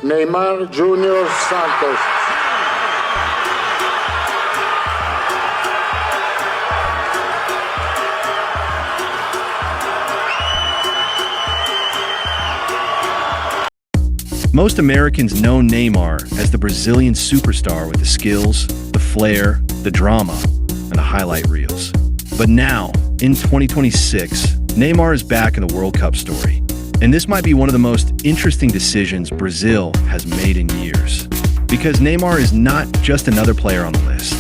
Neymar Junior Santos. Most Americans know Neymar as the Brazilian superstar with the skills, the flair, the drama, and the highlight reels. But now, in 2026, Neymar is back in the World Cup story. And this might be one of the most interesting decisions Brazil has made in years. Because Neymar is not just another player on the list.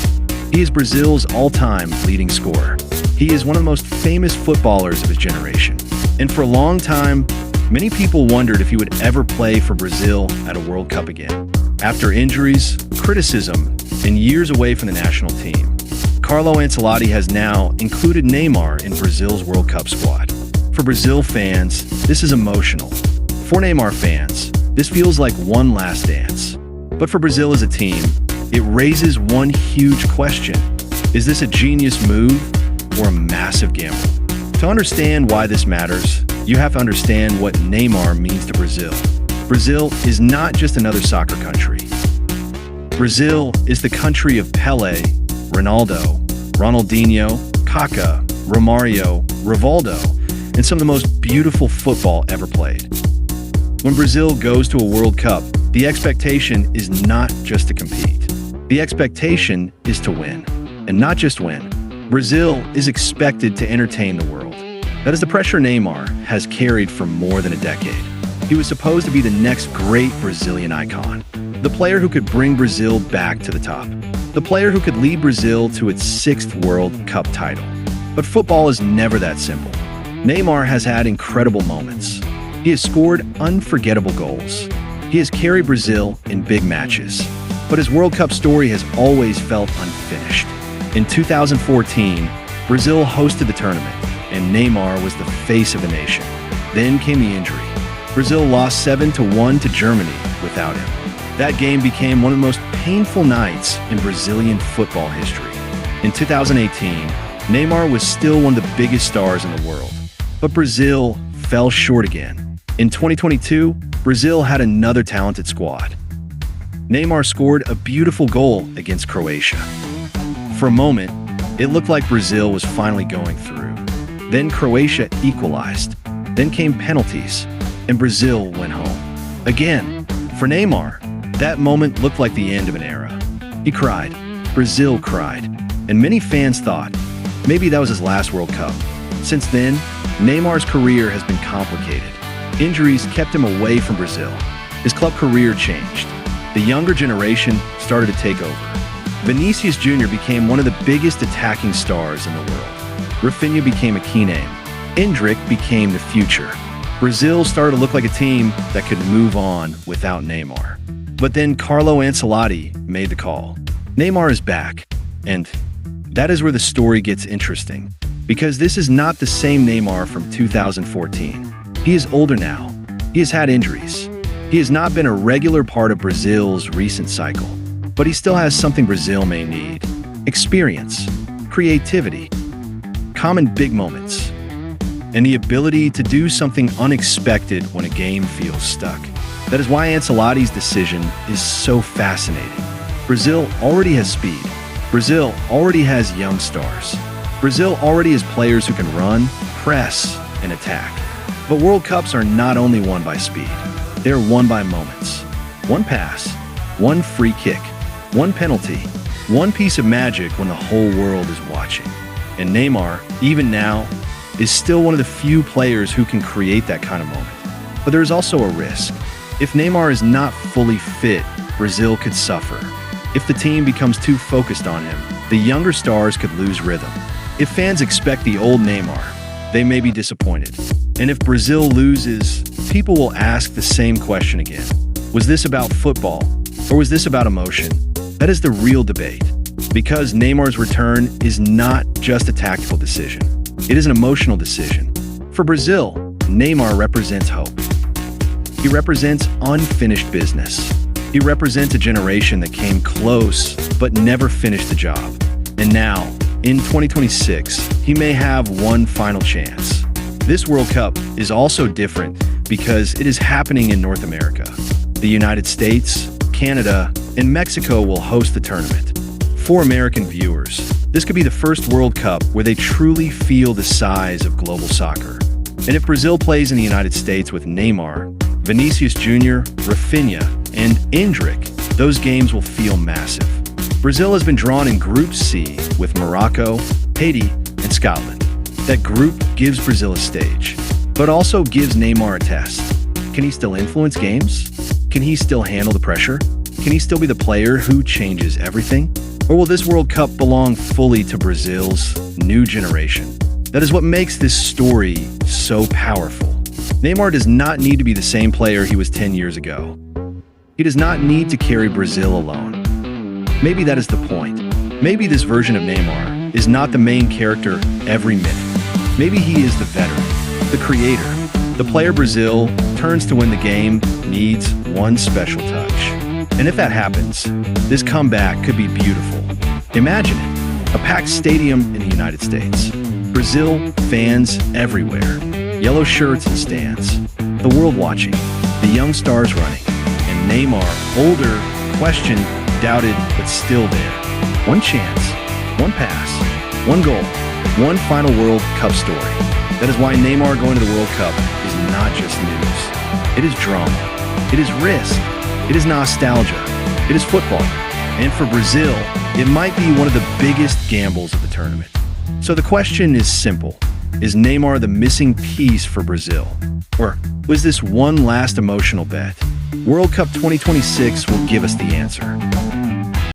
He is Brazil's all-time leading scorer. He is one of the most famous footballers of his generation. And for a long time, many people wondered if he would ever play for Brazil at a World Cup again. After injuries, criticism, and years away from the national team, Carlo Ancelotti has now included Neymar in Brazil's World Cup squad. For Brazil fans, this is emotional. For Neymar fans, this feels like one last dance. But for Brazil as a team, it raises one huge question. Is this a genius move or a massive gamble? To understand why this matters, you have to understand what Neymar means to Brazil. Brazil is not just another soccer country. Brazil is the country of Pelé, Ronaldo, Ronaldinho, Kaká, Romario, Rivaldo, and some of the most beautiful football ever played. When Brazil goes to a World Cup, the expectation is not just to compete. The expectation is to win, and not just win. Brazil is expected to entertain the world. That is the pressure Neymar has carried for more than a decade. He was supposed to be the next great Brazilian icon, the player who could bring Brazil back to the top, the player who could lead Brazil to its 6th World Cup title. But football is never that simple. Neymar has had incredible moments. He has scored unforgettable goals. He has carried Brazil in big matches. But his World Cup story has always felt unfinished. In 2014, Brazil hosted the tournament, and Neymar was the face of the nation. Then came the injury. Brazil lost 7-1 to Germany without him. That game became one of the most painful nights in Brazilian football history. In 2018, Neymar was still one of the biggest stars in the world. But Brazil fell short again. In 2022, Brazil had another talented squad. Neymar scored a beautiful goal against Croatia. For a moment, it looked like Brazil was finally going through. Then Croatia equalized. Then came penalties, and Brazil went home. Again, for Neymar, that moment looked like the end of an era. He cried. Brazil cried. And many fans thought, maybe that was his last World Cup. Since then, Neymar's career has been complicated. Injuries kept him away from Brazil. His club career changed. The younger generation started to take over. Vinicius Jr. became one of the biggest attacking stars in the world. Rafinha became a key name. Endrick became the future. Brazil started to look like a team that could move on without Neymar. But then Carlo Ancelotti made the call. Neymar is back. And that is where the story gets interesting. Because this is not the same Neymar from 2014. He is older now. He has had injuries. He has not been a regular part of Brazil's recent cycle. But he still has something Brazil may need. Experience, creativity, common big moments, and the ability to do something unexpected when a game feels stuck. That is why Ancelotti's decision is so fascinating. Brazil already has speed. Brazil already has young stars. Brazil already has players who can run, press, and attack. But World Cups are not only won by speed. They are won by moments. One pass, one free kick, one penalty, one piece of magic when the whole world is watching. And Neymar, even now, is still one of the few players who can create that kind of moment. But there is also a risk. If Neymar is not fully fit, Brazil could suffer. If the team becomes too focused on him, the younger stars could lose rhythm. If fans expect the old Neymar, they may be disappointed. And if Brazil loses, people will ask the same question again. Was this about football, or was this about emotion? That is the real debate. Because Neymar's return is not just a tactical decision. It is an emotional decision. For Brazil, Neymar represents hope. He represents unfinished business. He represents a generation that came close but never finished the job. And now, in 2026, he may have one final chance. This World Cup is also different because it is happening in North America. The United States, Canada, and Mexico will host the tournament. For American viewers, this could be the first World Cup where they truly feel the size of global soccer. And if Brazil plays in the United States with Neymar, Vinicius Jr., Rafinha, and Endrick, those games will feel massive. Brazil has been drawn in Group C with Morocco, Haiti, and Scotland. That group gives Brazil a stage, but also gives Neymar a test. Can he still influence games? Can he still handle the pressure? Can he still be the player who changes everything? Or will this World Cup belong fully to Brazil's new generation? That is what makes this story so powerful. Neymar does not need to be the same player he was 10 years ago. He does not need to carry Brazil alone. Maybe that is the point. Maybe this version of Neymar is not the main character every minute. Maybe he is the veteran, the creator, the player Brazil turns to when the game needs one special touch. And if that happens, this comeback could be beautiful. Imagine it, a packed stadium in the United States. Brazil fans everywhere, yellow shirts and stands, the world watching, the young stars running, and Neymar, older, questioned, doubted, but still there. One chance, one pass, one goal, one final World Cup story. That is why Neymar going to the World Cup is not just news. It is drama. It is risk. It is nostalgia. It is football. And for Brazil, it might be one of the biggest gambles of the tournament. So the question is simple. Is Neymar the missing piece for Brazil? Or was this one last emotional bet? World Cup 2026 will give us the answer.